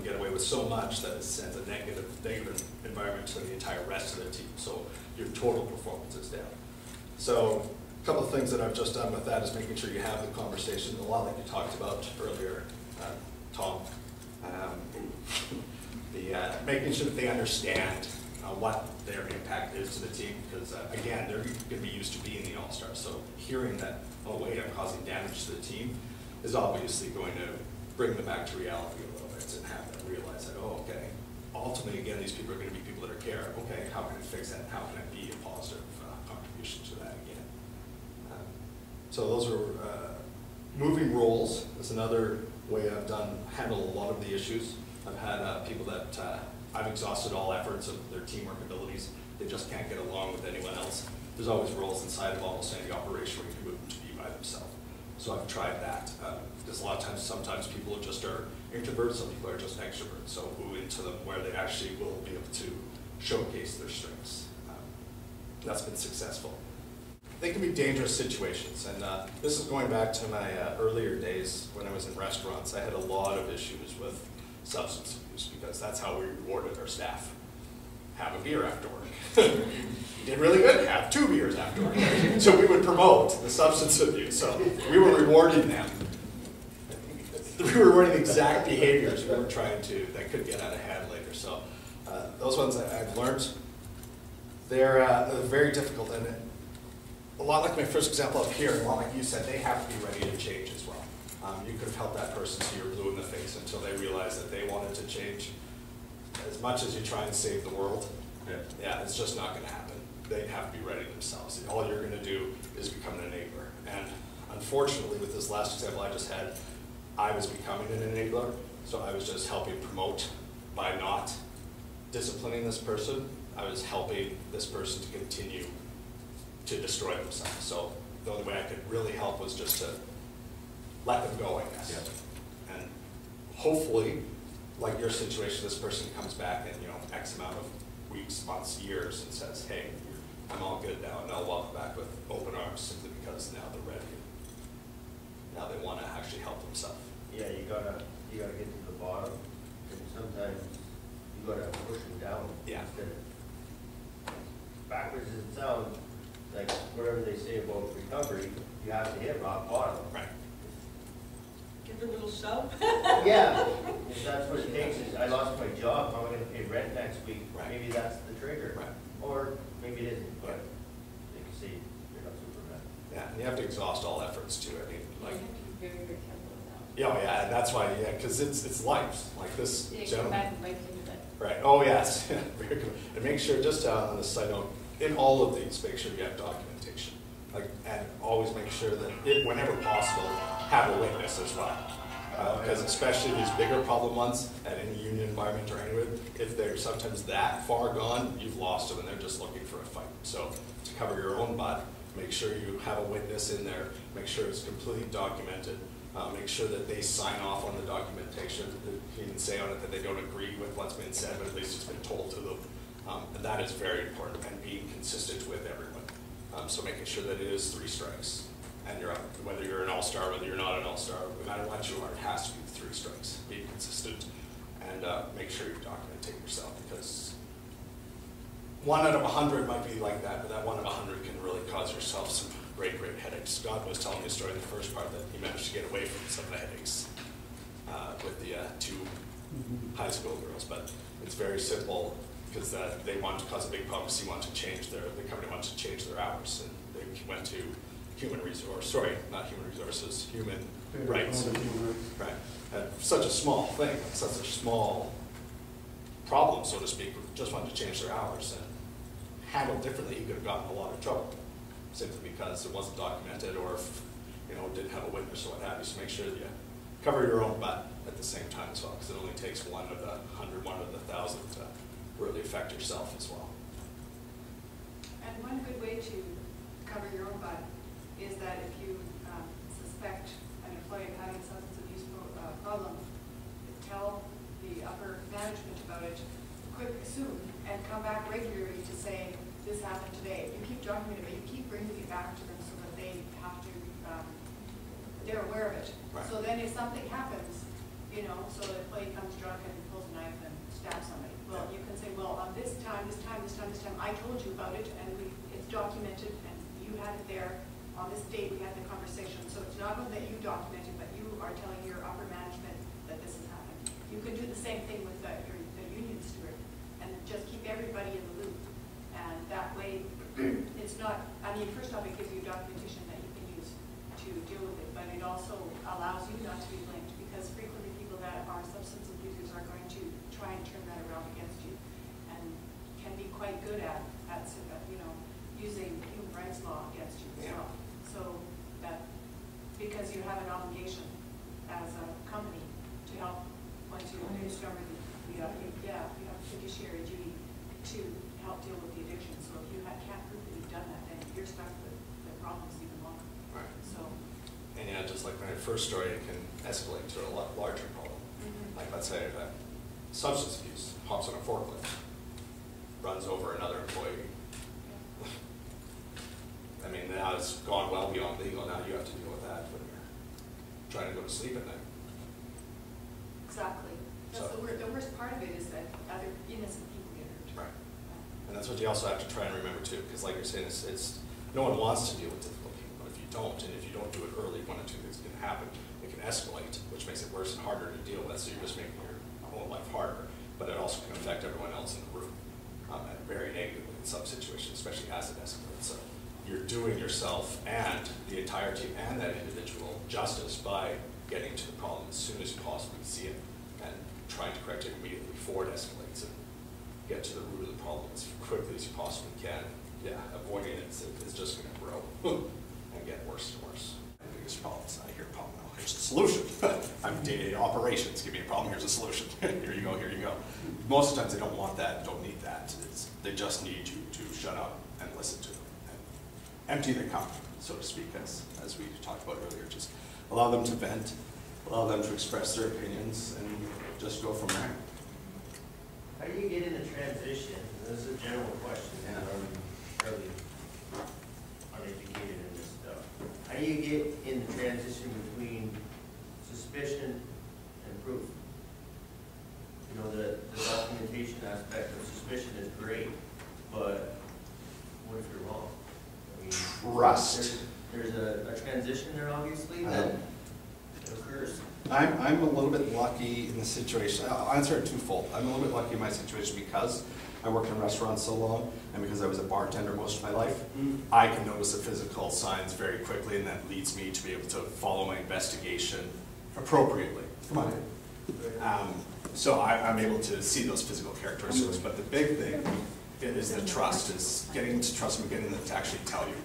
get away with so much that it sends a negative environment to the entire rest of the team. So your total performance is down. So a couple of things that I've just done with that is making sure you have the conversation, a lot like you talked about earlier, Tom. Making sure that they understand what their impact is to the team, because again, they're going to be used to being the all-star. So hearing that, oh wait, I'm causing damage to the team, is obviously going to bring them back to reality a little bit and have them realize that, oh, okay, ultimately, again, these people are going to be people that are care. Okay, how can I fix that? How can I be a positive contribution to that again? So those are moving roles. Is another way I've handled a lot of the issues. I've had people that I've exhausted all efforts of their teamwork abilities. They just can't get along with anyone else. There's always roles inside of almost any operation where you can move them to be by themselves. So I've tried that. Because a lot of times, sometimes people just are introverts, some people are just extroverts. So move into them where they actually will be able to showcase their strengths. That's been successful. They can be dangerous situations, and this is going back to my earlier days when I was in restaurants. I had a lot of issues with substance abuse because that's how we rewarded our staff. Have a beer after work. You did really good, have 2 beers after work. So we would promote the substance abuse. So we were rewarding them. We were rewarding the exact behaviors we were trying to, that could get out of hand later. So those ones I've learned, they're very difficult. And a lot like my first example up here, and a lot like you said, they have to be ready to change as well. You could have helped that person see you're blue in the face until they realized that they wanted to change. As much as you try and save the world, yeah, it's just not going to happen. They have to be ready themselves. All you're going to do is become an enabler. And unfortunately, with this last example I just had, I was becoming an enabler. So I was just helping promote by not disciplining this person. I was helping this person to continue to destroy themselves. So the only way I could really help was just to let them go, I guess. Yeah. And hopefully, like your situation, this person comes back in, X amount of weeks, months, years, and says, hey, I'm all good now, and they'll walk back with open arms simply because now they're ready. Now they want to actually help themselves. Yeah, you gotta get to the bottom, and sometimes you gotta push them down. Yeah. Instead of backwards as it sounds, like whatever they say about recovery, you have to hit rock bottom. Right. Give a little shove. Yeah, if that's what it takes. Is I lost my job, how am I going to pay rent next week? Right. Maybe that's the trigger. Right. Or maybe it isn't, but like you say, you're not Superman. Yeah, and you have to exhaust all efforts too. I mean, like. You have to be very, very careful with that. Yeah, yeah, and that's why, because it's life. Like this gentleman. Back and bite into that. Right. Oh yes. Very good. And make sure, just on the side note, in all of these, make sure you have documentation. And always make sure that, whenever possible, have a witness as well. Because especially these bigger problem ones at any union environment or anywhere, if they're sometimes that far gone, you've lost them and they're just looking for a fight. So to cover your own butt, make sure you have a witness in there, make sure it's completely documented, make sure that they sign off on the documentation. You can say on it that they don't agree with what's been said, but at least it's been told to them. And that is very important, and being consistent with everyone. So making sure that it is 3 strikes. And you're up, whether you're an all-star, whether you're not an all-star, no matter what you are, it has to be 3 strikes. Be consistent, and make sure you document yourself, because 1 out of 100 might be like that, but that 1 out of 100 can really cause yourself some great, great headaches. Scott was telling me a story in the first part that he managed to get away from some of the headaches with the 2 high school girls, but it's very simple, because they wanted to cause a big problem because the company wanted to change their hours, and they went to human rights. Right. And such a small thing, such a small problem, so to speak, just wanted to change their hours, and handled differently, he could have gotten in a lot of trouble, simply because it wasn't documented, or if, didn't have a witness or what have you. So make sure that you cover your own butt at the same time as well, because it only takes 1 of the 100, 1 of the 1,000 to really affect yourself as well. And one good way to cover your own butt is that if you suspect an employee of having a substance abuse problem, tell the upper management about it soon, and come back regularly to say, this happened today. You keep documenting it, you keep bringing it back to them so that they have to, they're aware of it. Right. So then if something happens, so the employee comes drunk and pulls this time, this time, this time, I told you about it, and it's documented, and you had it there. On this date, we had the conversation. So it's not only that you documented, but you are telling your upper management that this has happened. You can do the same thing with the union steward, and just keep everybody in the loop. And that way, it's not, I mean, first off, it gives you documentation that you can use to deal with it, but it also allows you not to be blamed, because frequently people that are substance abusers are going to try and turn that around against you, and can be quite good at you know, using human rights law against you as well. So that, because you have an obligation as a company to help once you discover you have fiduciary duty to help deal with the addiction. So if you can't prove that you've done that, then you're stuck with the problems even longer. Right. So. And yeah, just like my first story, it can escalate to a lot larger problem. Like let's say substance abuse, hops on a forklift, runs over another employee. I mean, now it's gone well beyond legal. Now you have to deal with that when you're trying to go to sleep at night. Exactly. That's So, the worst part of it is that other innocent people get hurt. right. And that's what you also have to try and remember too, because like you're saying, it's no one wants to deal with difficult people, but if you don't, and if you don't do it early, one of two things can happen. It can escalate, which makes it worse and harder to deal with, so you're just making your whole life harder, but it also can affect everyone else in the room very negatively in some situations, especially as it escalates. So you're doing yourself and the entire team and that individual justice by getting to the problem as soon as you possibly see it and trying to correct it immediately before it escalates and get to the root of the problem as quickly as you possibly can. Yeah, avoiding it is just going to grow and get worse and worse. My biggest problem is I hear a problem, now here's a solution. I'm day-to-day operations, give me a problem, here's a solution. Here you go, here you go. Most of the times they don't want that, don't need that. They just need you to shut up and listen to them. Empty the cup, so to speak, as we talked about earlier. Just allow them to vent, allow them to express their opinions, and just go from there. How do you get in the transition? This is a general question, and I'm fairly uneducated in this stuff. How do you get in the transition between suspicion and proof? You know, the documentation aspect of suspicion is great, but what if you're wrong? I mean, Trust. There's a transition there, obviously, that occurs. I'm a little bit lucky in the situation. I'll answer it twofold. I'm a little bit lucky in my situation because I worked in restaurants so long, and because I was a bartender most of my life, I can notice the physical signs very quickly, and that leads me to be able to follow my investigation appropriately. Come on in. So I'm able to see those physical characteristics, but the big thing is the trust, is getting to trust them, getting them to actually tell you,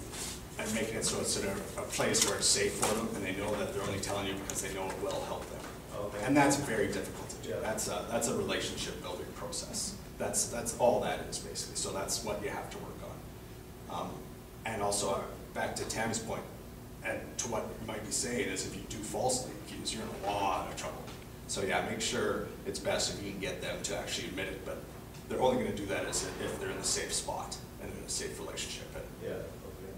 and making it so it's in a place where it's safe for them, and they know that they're only telling you because they know it will help them. Okay. And that's very difficult to do. Yeah. That's a relationship building process. That's all that is basically. So that's what you have to work on. And also back to Tammy's point, and to what you might be saying is if you do falsely accuse, you're in a lot of trouble. So yeah, make sure it's best if you can get them to actually admit it, but they're only going to do that if they're in a safe spot and in a safe relationship. And Yeah.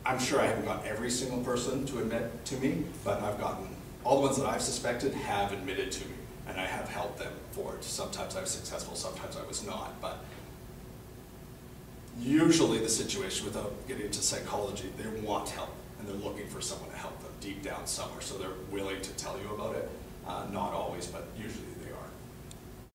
I'm sure I haven't got every single person to admit to me, but I've gotten, all the ones that I've suspected have admitted to me, and I have helped them for it. Sometimes I was successful, sometimes I was not, but usually the situation, without getting into psychology, they want help, and they're looking for someone to help them deep down somewhere, so they're willing to tell you about it. Not always, but usually